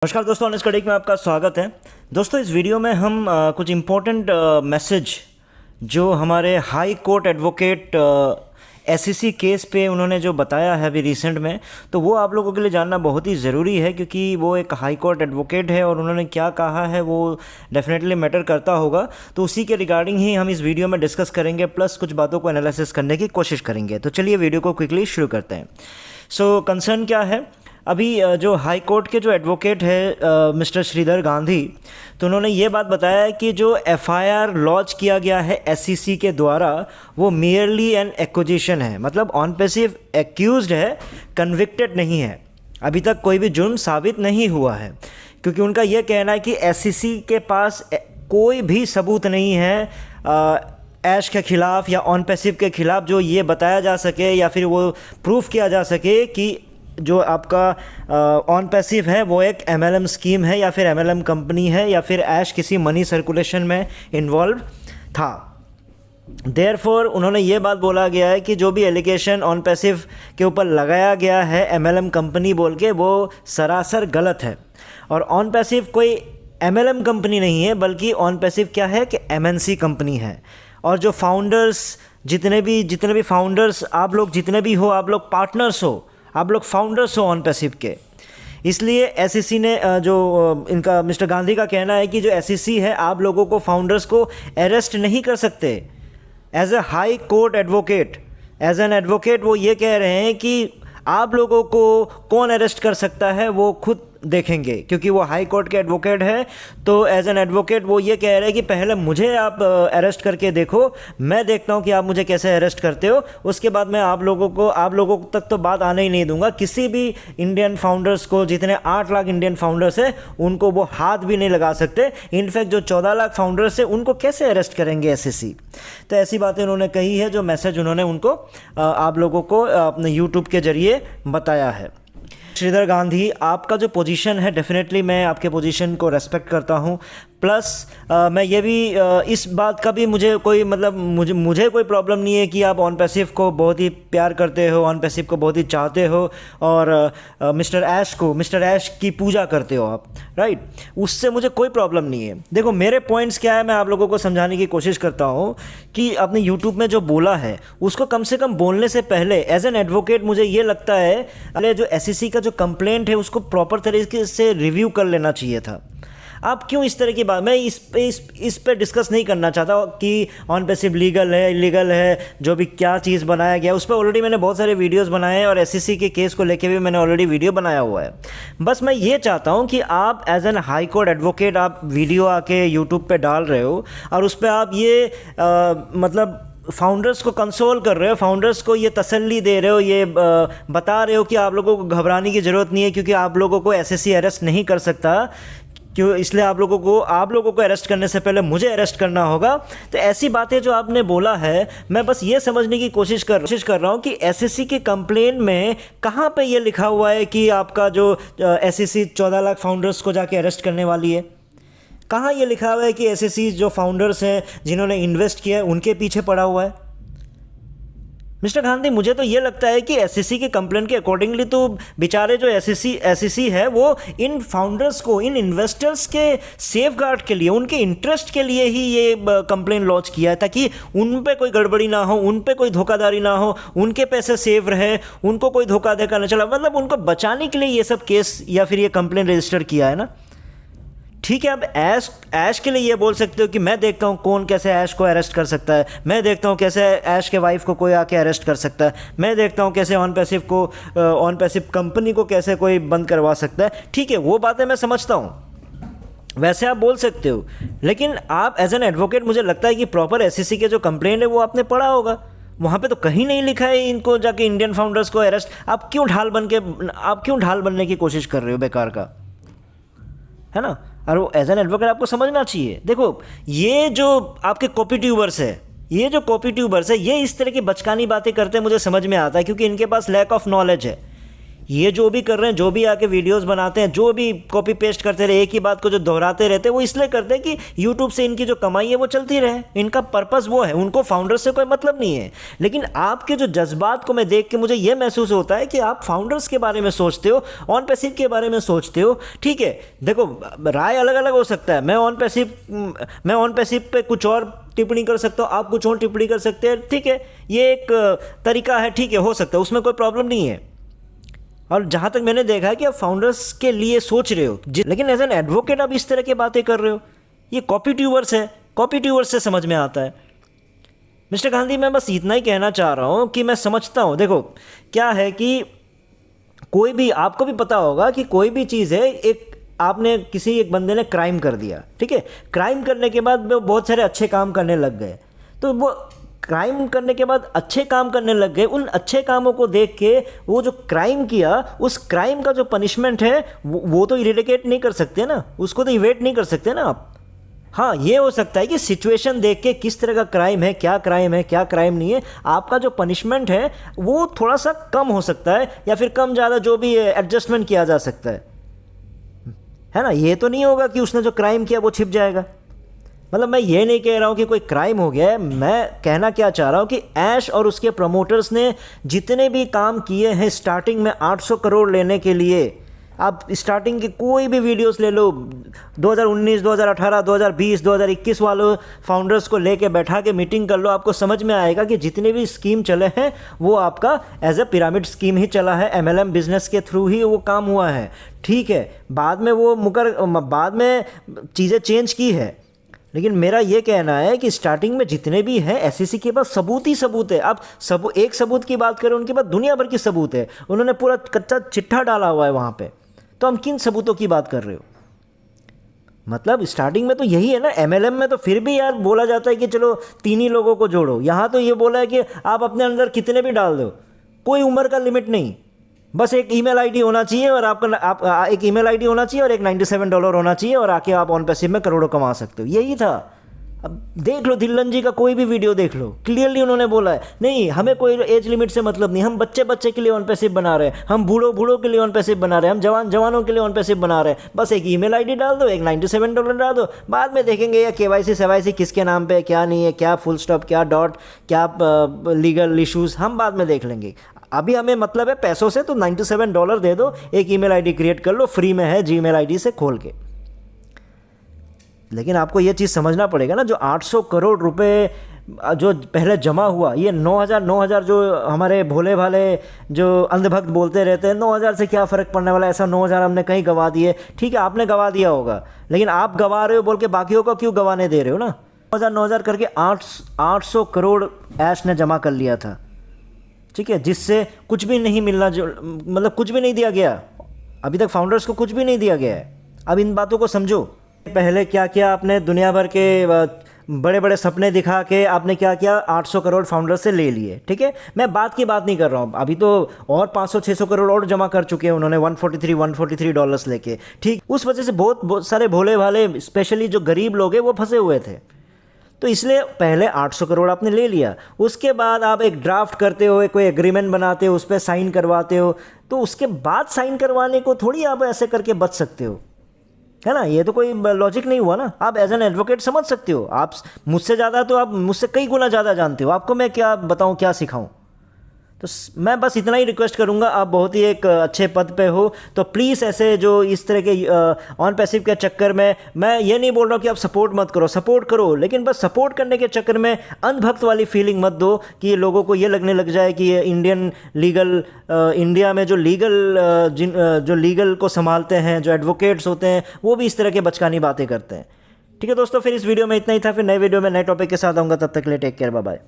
नमस्कार दोस्तों, ऑनेस्ट कड़ीक में आपका स्वागत है। दोस्तों, इस वीडियो में हम कुछ इम्पोर्टेंट मैसेज जो हमारे high court advocate SEC case पे उन्होंने जो बताया है अभी रिसेंट में, तो वो आप लोगों के लिए जानना बहुत ही ज़रूरी है, क्योंकि वो एक हाई कोर्ट एडवोकेट है और उन्होंने क्या कहा है वो डेफिनेटली मैटर करता होगा। तो उसी के रिगार्डिंग ही हम इस वीडियो में डिस्कस करेंगे, प्लस कुछ बातों को एनालिसिस करने की कोशिश करेंगे। तो चलिए वीडियो को क्विकली शुरू करते हैं। सो कंसर्न क्या है, अभी जो हाई कोर्ट के जो एडवोकेट है मिस्टर श्रीधर गांधी, तो उन्होंने ये बात बताया है कि जो एफआईआर लॉन्च किया गया है एसईसी के द्वारा वो मियरली एन एक्विजिशन है, मतलब ऑन पेसिव एक्यूज्ड है, कन्विक्टेड नहीं है। अभी तक कोई भी जुर्म साबित नहीं हुआ है, क्योंकि उनका ये कहना है कि एसईसी के पास कोई भी सबूत नहीं है ऐश के ख़िलाफ़ या ऑन पैसिव के ख़िलाफ़ जो ये बताया जा सके या फिर वो प्रूफ किया जा सके कि जो आपका ऑन पैसिव है वो एक एमएलएम स्कीम है या फिर एमएलएम कंपनी है या फिर ऐश किसी मनी सर्कुलेशन में इन्वॉल्व था। देयरफॉर उन्होंने ये बात बोला गया है कि जो भी एलिगेशन ऑन पैसिव के ऊपर लगाया गया है एमएलएम कंपनी बोल के, वो सरासर गलत है। और ऑन पैसिव कोई एमएलएम कंपनी नहीं है, बल्कि ऑन पैसिव क्या है कि एमएनसी कंपनी है। और जो फाउंडर्स जितने भी फाउंडर्स आप लोग जितने भी हो, आप लोग पार्टनर्स हो, आप लोग फाउंडर्स हो ऑन पैसिव के। इसलिए एसईसी ने जो इनका मिस्टर गांधी का कहना है कि जो एसईसी है आप लोगों को, फाउंडर्स को अरेस्ट नहीं कर सकते। As a high court advocate, as an advocate वो ये कह रहे हैं कि आप लोगों को कौन अरेस्ट कर सकता है वो खुद देखेंगे, क्योंकि वो हाई कोर्ट के एडवोकेट है। तो एज एन एडवोकेट वो ये कह रहे हैं कि पहले मुझे आप अरेस्ट करके देखो, मैं देखता हूँ कि आप मुझे कैसे अरेस्ट करते हो, उसके बाद मैं आप लोगों तक तो बात आने ही नहीं दूंगा। किसी भी इंडियन फाउंडर्स को, जितने 8 लाख इंडियन फाउंडर्स हैं, उनको वो हाथ भी नहीं लगा सकते। इनफैक्ट जो 14 लाख फाउंडर्स हैं उनको कैसे अरेस्ट करेंगे एसईसी। तो ऐसी बातें उन्होंने कही है, जो मैसेज उन्होंने उनको आप लोगों को अपने यूट्यूब के ज़रिए बताया है। श्रीधर गांधी, आपका जो पोजीशन है, डेफिनेटली मैं आपके पोजीशन को रेस्पेक्ट करता हूं। प्लस मैं ये भी इस बात का भी मुझे कोई कोई प्रॉब्लम नहीं है कि आप ऑन पैसिव को बहुत ही प्यार करते हो, ऑन पैसिव को बहुत ही चाहते हो और मिस्टर ऐश की पूजा करते हो आप, राइट। उससे मुझे कोई प्रॉब्लम नहीं है। देखो, मेरे पॉइंट्स क्या है, मैं आप लोगों को समझाने की कोशिश करता हूँ कि अपने यूट्यूब में जो बोला है उसको कम से कम बोलने से पहले एज एन एडवोकेट मुझे ये लगता है पहले जो एसईसी का जो कंप्लेंट है उसको प्रॉपर तरीके से रिव्यू कर लेना चाहिए था। आप क्यों इस तरह की बात, मैं इस पे डिस्कस नहीं करना चाहता कि ऑन पैसिव लीगल है इलीगल है, जो भी क्या चीज़ बनाया गया उस पर ऑलरेडी मैंने बहुत सारे वीडियोस बनाए हैं और एसईसी के केस को लेके भी मैंने ऑलरेडी वीडियो बनाया हुआ है। बस मैं ये चाहता हूँ कि आप as an high court advocate आप वीडियो आके यूट्यूब पे डाल रहे हो और उस पर आप ये मतलब फाउंडर्स को कंसोल कर रहे हो, फाउंडर्स को ये तसल्ली दे रहे हो, ये बता रहे हो कि आप लोगों को घबराने की ज़रूरत नहीं है, क्योंकि आप लोगों को एसईसी अरेस्ट नहीं कर सकता, क्यों, इसलिए आप लोगों को अरेस्ट करने से पहले मुझे अरेस्ट करना होगा। तो ऐसी बातें जो आपने बोला है, मैं बस ये समझने की कोशिश कर रहा हूँ कि एसईसी के कंप्लेन में कहाँ पे ये लिखा हुआ है कि आपका जो एसईसी 14 लाख फाउंडर्स को जाके अरेस्ट करने वाली है। कहाँ ये लिखा हुआ है कि एसईसी जो फाउंडर्स हैं जिन्होंने इन्वेस्ट किया है उनके पीछे पड़ा हुआ है। मिस्टर गांधी, मुझे तो ये लगता है कि एसईसी के कंप्लेंट के अकॉर्डिंगली तो बेचारे जो एसईसी है वो इन फाउंडर्स को, इन इन्वेस्टर्स के सेफगार्ड के लिए, उनके इंटरेस्ट के लिए ही ये कंप्लेंट लॉन्च किया है, ताकि उन पे कोई गड़बड़ी ना हो, उन पे कोई धोखाधड़ी ना हो, उनके पैसे सेफ रहे, उनको कोई धोखा देकर ना चला, मतलब उनको बचाने के लिए ये सब केस या फिर ये कंप्लेंट रजिस्टर किया है ना। ठीक है, अब ऐश के लिए ये बोल सकते हो कि मैं देखता हूँ कौन कैसे ऐश को अरेस्ट कर सकता है, मैं देखता हूँ कैसे ऐश के वाइफ को कोई आके अरेस्ट कर सकता है, मैं देखता हूँ कैसे ऑन पैसिव कंपनी को कैसे कोई बंद करवा सकता है। ठीक है, वो बातें मैं समझता हूँ, वैसे आप बोल सकते हो, लेकिन आप एज एन एडवोकेट मुझे लगता है कि प्रॉपर एसईसी के जो कंप्लेंट है वो आपने पढ़ा होगा। वहाँ पे तो कहीं नहीं लिखा है इनको जाके इंडियन फाउंडर्स को अरेस्ट। आप क्यों ढाल बनने की कोशिश कर रहे हो बेकार का, है ना। और वो एज एन एडवोकेट आपको समझना चाहिए। देखो, ये जो आपके कॉपी ट्यूबर्स है, ये इस तरह की बचकानी बातें करते हैं, मुझे समझ में आता है, क्योंकि इनके पास लैक ऑफ नॉलेज है। ये जो भी कर रहे हैं, जो भी आके वीडियोस बनाते हैं, जो भी कॉपी पेस्ट करते रहे, एक ही बात को जो दोहराते रहते हैं, वो इसलिए करते हैं कि यूट्यूब से इनकी जो कमाई है वो चलती रहे। इनका पर्पस वो है, उनको फाउंडर्स से कोई मतलब नहीं है। लेकिन आपके जो जज्बात को मैं देख के मुझे ये महसूस होता है कि आप फाउंडर्स के बारे में सोचते हो, ऑन पैसिव के बारे में सोचते हो। ठीक है, देखो राय अलग अलग हो सकता है। मैं ऑन पैसिव पे कुछ और टिप्पणी कर सकता हूँ, आप कुछ और टिप्पणी कर सकते हैं। ठीक है, ये एक तरीका है, ठीक है, हो सकता है, उसमें कोई प्रॉब्लम नहीं है। और जहाँ तक मैंने देखा है कि आप फाउंडर्स के लिए सोच रहे हो, लेकिन एज एन एडवोकेट आप इस तरह की बातें कर रहे हो, ये कॉपी ट्यूबर्स है, कॉपी ट्यूबर्स से समझ में आता है। मिस्टर गांधी, मैं बस इतना ही कहना चाह रहा हूँ कि मैं समझता हूँ, देखो क्या है कि कोई भी, आपको भी पता होगा कि कोई भी चीज़ है, एक बंदे ने क्राइम कर दिया, ठीक है, क्राइम करने के बाद वो बहुत सारे अच्छे काम करने लग गए, तो वो क्राइम करने के बाद अच्छे काम करने लग गए। उन अच्छे कामों को देख के वो जो क्राइम किया, उस क्राइम का जो पनिशमेंट है वो तो इरेडिकेट नहीं कर सकते ना, उसको तो इवेट नहीं कर सकते ना आप। हाँ, ये हो सकता है कि सिचुएशन देख के किस तरह का क्राइम है, क्या क्राइम है, क्या क्राइम नहीं है, आपका जो पनिशमेंट है वो थोड़ा सा कम हो सकता है, या फिर कम ज़्यादा जो भी एडजस्टमेंट किया जा सकता है ना। ये तो नहीं होगा कि उसने जो क्राइम किया वो छिप जाएगा। मतलब मैं ये नहीं कह रहा हूँ कि कोई क्राइम हो गया है, मैं कहना क्या चाह रहा हूँ कि ऐश और उसके प्रमोटर्स ने जितने भी काम किए हैं स्टार्टिंग में 800 करोड़ लेने के लिए, आप स्टार्टिंग की कोई भी वीडियोस ले लो, 2019, 2018, 2020, 2021 वालों फाउंडर्स को लेके बैठा के मीटिंग कर लो, आपको समझ में आएगा कि जितने भी स्कीम चले हैं वो आपका एज ए पिरामिड स्कीम ही चला है, MLM बिजनेस के थ्रू ही वो काम हुआ है। ठीक है, बाद में चीज़ें चेंज की है, लेकिन मेरा ये कहना है कि स्टार्टिंग में जितने भी हैं SEC के पास सबूत ही सबूत है। आप एक सबूत की बात करें, उनके पास दुनिया भर की सबूत है, उन्होंने पूरा कच्चा चिट्ठा डाला हुआ है वहाँ पे। तो हम किन सबूतों की बात कर रहे हो? मतलब स्टार्टिंग में तो यही है ना। MLM में तो फिर भी यार बोला जाता है कि चलो 3 ही लोगों को जोड़ो, यहाँ तो ये बोला है कि आप अपने अंदर कितने भी डाल दो, कोई उम्र का लिमिट नहीं, बस एक ईमेल आईडी होना चाहिए, और एक ईमेल आईडी होना चाहिए और एक $97 होना चाहिए, और आके आप ऑन पैसिव में करोड़ों कमा सकते हो। यही था। अब देख लो धिल्लन जी का कोई भी वीडियो देख लो, क्लियरली उन्होंने बोला है नहीं, हमें कोई एज लिमिट से मतलब नहीं, हम बच्चे के लिए ऑन पैसिव बना रहे हैं, हम बूढ़ों के लिए ऑन पैसिव बना रहे हैं, हम जवानों के लिए ऑन पैसिव बना रहे हैं। बस एक ईमेल आईडी डाल दो, एक $97 डाल दो, बाद में देखेंगे या KYC SYC किसके नाम पे क्या नहीं है, क्या फुल स्टॉप, क्या डॉट, क्या लीगल इशूज़, हम बाद में देख लेंगे। अभी हमें मतलब है पैसों से, तो $97 दे दो, एक ईमेल आईडी क्रिएट कर लो, फ्री में है जीमेल आईडी से खोल के। लेकिन आपको ये चीज़ समझना पड़ेगा ना, जो 800 करोड़ रुपए जो पहले जमा हुआ, ये 9,000 जो हमारे भोले भाले जो अंधभक्त बोलते रहते हैं 9,000 से क्या फ़र्क पड़ने वाला है, ऐसा 9,000 हमने कहीं गंवा दिए। ठीक है, आपने गंवा दिया होगा, लेकिन आप गंवा रहे हो बोल के बाकियों को क्यों गंवाने दे रहे हो ना। 9,000 करके 800 करोड़ ऐश ने जमा कर लिया था। ठीक है, जिससे कुछ भी नहीं मिलना, जो मतलब कुछ भी नहीं दिया गया, अभी तक फाउंडर्स को कुछ भी नहीं दिया गया है। अब इन बातों को समझो। पहले क्या किया आपने, दुनिया भर के बड़े बड़े सपने दिखा के आपने क्या किया, 800 करोड़ फाउंडर्स से ले लिए। ठीक है, मैं बात की बात नहीं कर रहा हूँ, अभी तो और 500-600 करोड़ और जमा कर चुके हैं उन्होंने, $143 लेके। ठीक, उस वजह से बहुत सारे भोले भाले, स्पेशली जो गरीब लोग हैं वो फंसे हुए थे। तो इसलिए पहले 800 करोड़ आपने ले लिया, उसके बाद आप एक ड्राफ्ट करते हो, कोई एग्रीमेंट बनाते हो, उस पर साइन करवाते हो, तो उसके बाद साइन करवाने को थोड़ी आप ऐसे करके बच सकते हो, है ना। ये तो कोई लॉजिक नहीं हुआ ना। आप एज एन एडवोकेट समझ सकते हो, आप मुझसे ज़्यादा, तो आप मुझसे कई गुना ज़्यादा जानते हो, आपको मैं क्या बताऊँ, क्या सिखाऊँ। तो मैं बस इतना ही रिक्वेस्ट करूंगा, आप बहुत ही एक अच्छे पद पे हो, तो प्लीज़ ऐसे जो इस तरह के ऑन पैसिव के चक्कर में, मैं ये नहीं बोल रहा हूँ कि आप सपोर्ट मत करो, सपोर्ट करो, लेकिन बस सपोर्ट करने के चक्कर में अंधभक्त वाली फीलिंग मत दो कि लोगों को ये लगने लग जाए कि ये इंडिया में जो लीगल को संभालते हैं, जो एडवोकेट्स होते हैं, वो भी इस तरह के बचकानी बातें करते हैं। ठीक है दोस्तों, फिर इस वीडियो में इतना ही था, फिर नए वीडियो में नए टॉपिक के साथ आऊँगा, तब तक के लिए टेक केयर, बाय बाय।